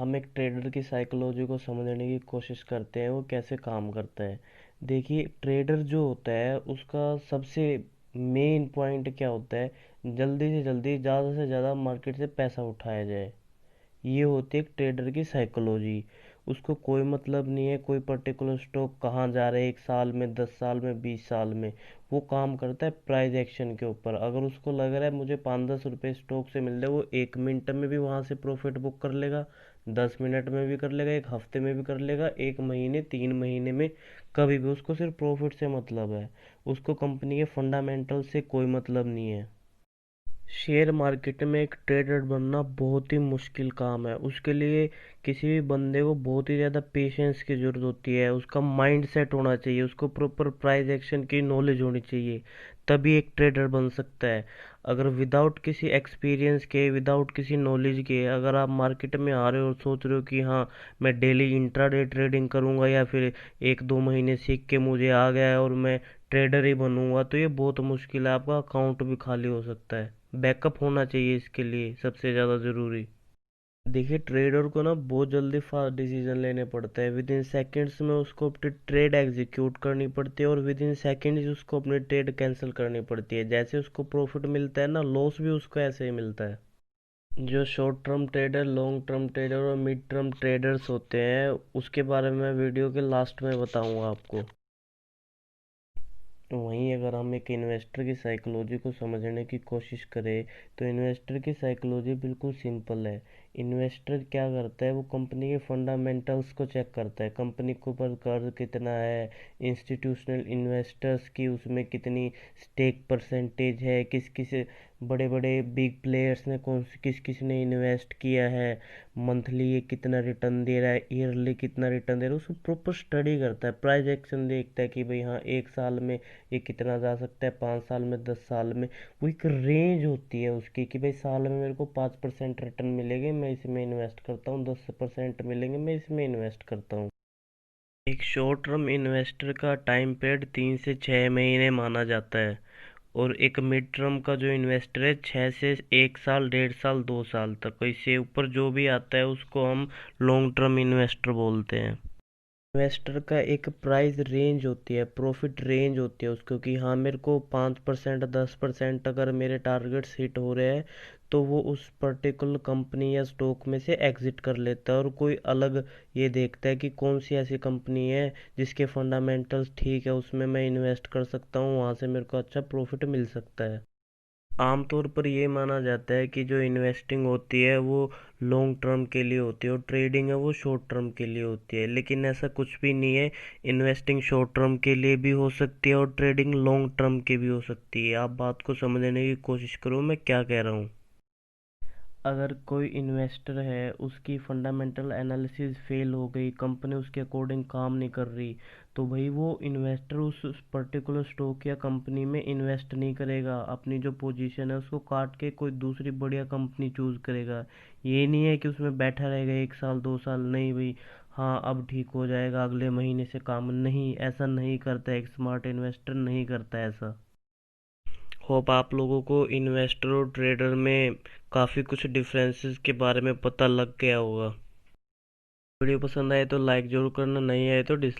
हम एक ट्रेडर की साइकोलॉजी को समझने की कोशिश करते हैं, वो कैसे काम करता है। देखिए, ट्रेडर जो होता है उसका सबसे मेन पॉइंट क्या होता है? जल्दी से जल्दी, ज़्यादा से ज़्यादा मार्केट से पैसा उठाया जाए। ये होती है एक ट्रेडर की साइकोलॉजी। उसको कोई मतलब नहीं है कोई पर्टिकुलर स्टॉक कहाँ जा रहा है, 1 साल में, 10 साल में, 20 साल में। वो काम करता है प्राइस एक्शन के ऊपर। अगर उसको लग रहा है मुझे 5-10 रुपए स्टॉक से मिल रहे, वो 1 मिनट में भी वहां से प्रॉफिट बुक कर लेगा, 10 मिनट में भी कर लेगा, 1 हफ्ते में भी कर लेगा, 1 महीने, 3 महीने में, कभी भी। उसको सिर्फ प्रॉफिट से मतलब है। उसको कंपनी के फंडामेंटल से कोई मतलब नहीं है। शेयर मार्केट में एक ट्रेडर बनना बहुत ही मुश्किल काम है। उसके लिए किसी भी बंदे को बहुत ही ज़्यादा पेशेंस की ज़रूरत होती है। उसका माइंड सेट होना चाहिए, उसको प्रॉपर प्राइस एक्शन की नॉलेज होनी चाहिए, तभी एक ट्रेडर बन सकता है। अगर विदाउट किसी एक्सपीरियंस के, विदाउट किसी नॉलेज के, अगर आप मार्केट में आ रहे हो और सोच रहे हो कि हाँ मैं डेली इंट्राडे ट्रेडिंग करूंगा या फिर 1-2 महीने सीख के मुझे आ गया है और मैं ट्रेडर ही बनूंगा, तो ये बहुत मुश्किल है। आपका अकाउंट भी खाली हो सकता है। बैकअप होना चाहिए इसके लिए सबसे ज़्यादा ज़रूरी। देखिए, ट्रेडर को ना बहुत जल्दी फास्ट डिसीजन लेने पड़ता है। विद इन सेकेंड्स में उसको अपनी ट्रेड एग्जीक्यूट करनी पड़ती है, और विद इन सेकेंड्स उसको अपनी ट्रेड कैंसिल करनी पड़ती है। जैसे उसको प्रॉफिट मिलता है ना, लॉस भी उसको ऐसे ही मिलता है। जो short term trader, long term trader और मिड टर्म ट्रेडर्स होते हैं, उसके बारे में मैं वीडियो के लास्ट में बताऊंगा आपको। तो वहीं अगर हम एक इन्वेस्टर की साइकोलॉजी को समझने की कोशिश करें, तो इन्वेस्टर की साइकोलॉजी बिल्कुल सिंपल है। इन्वेस्टर क्या करता है? वो कंपनी के फंडामेंटल्स को चेक करता है। कंपनी के ऊपर कर्ज कितना है, इंस्टीट्यूशनल इन्वेस्टर्स की उसमें कितनी स्टेक परसेंटेज है, किस किस बड़े बड़े बिग प्लेयर्स ने कौन से किस किस ने इन्वेस्ट किया है, मंथली ये कितना रिटर्न दे रहा है, ईयरली कितना रिटर्न दे रहा है। उसको प्रॉपर स्टडी करता है, प्राइस एक्शन देखता है कि भाई हाँ 1 साल में ये कितना जा सकता है, 5 साल में, 10 साल में। वो एक रेंज होती है उसकी कि भाई साल में मेरे को 5% रिटर्न मिलेंगे, मैं इसमें इन्वेस्ट करता हूँ, 10% मिलेंगे, मैं इसमें इन्वेस्ट करता हूँ। एक शॉर्ट टर्म इन्वेस्टर का टाइम पीरियड 3 से 6 महीने माना जाता है। और एक मिड टर्म का जो इन्वेस्टर है, 6 से 1 साल, 1.5 साल, 2 साल तक। इससे ऊपर जो भी आता है उसको हम लॉन्ग टर्म इन्वेस्टर बोलते हैं। इन्वेस्टर का एक प्राइस रेंज होती है, प्रॉफिट रेंज होती है उसको, कि हाँ मेरे को 5%, 10% अगर मेरे टारगेट्स हिट हो रहे हैं, तो वो उस पर्टिकुलर कंपनी या स्टॉक में से एग्जिट कर लेता है, और कोई अलग ये देखता है कि कौन सी ऐसी कंपनी है जिसके फंडामेंटल्स ठीक है, उसमें मैं इन्वेस्ट कर सकता हूँ, वहाँ से मेरे को अच्छा प्रॉफिट मिल सकता है। आमतौर पर ये माना जाता है कि जो इन्वेस्टिंग होती है वो लॉन्ग टर्म के लिए होती है, और ट्रेडिंग है वो शॉर्ट टर्म के लिए होती है। लेकिन ऐसा कुछ भी नहीं है। इन्वेस्टिंग शॉर्ट टर्म के लिए भी हो सकती है और ट्रेडिंग लॉन्ग टर्म की भी हो सकती है। आप बात को समझने की कोशिश करो मैं क्या कह रहा हूँ। अगर कोई इन्वेस्टर है, उसकी फंडामेंटल एनालिसिस फेल हो गई, कंपनी उसके अकॉर्डिंग काम नहीं कर रही, तो भाई वो इन्वेस्टर उस पर्टिकुलर स्टॉक या कंपनी में इन्वेस्ट नहीं करेगा। अपनी जो पोजीशन है उसको काट के कोई दूसरी बढ़िया कंपनी चूज करेगा। ये नहीं है कि उसमें बैठा रहेगा 1 साल, 2 साल, नहीं भाई हाँ अब ठीक हो जाएगा, अगले महीने से काम, नहीं, ऐसा नहीं करता। एक स्मार्ट इन्वेस्टर नहीं करता ऐसा। होप आप लोगों को इन्वेस्टर और ट्रेडर में काफ़ी कुछ डिफरेंसेस के बारे में पता लग गया होगा। वीडियो पसंद आए तो लाइक जरूर करना, नहीं आए तो डिसलाइक।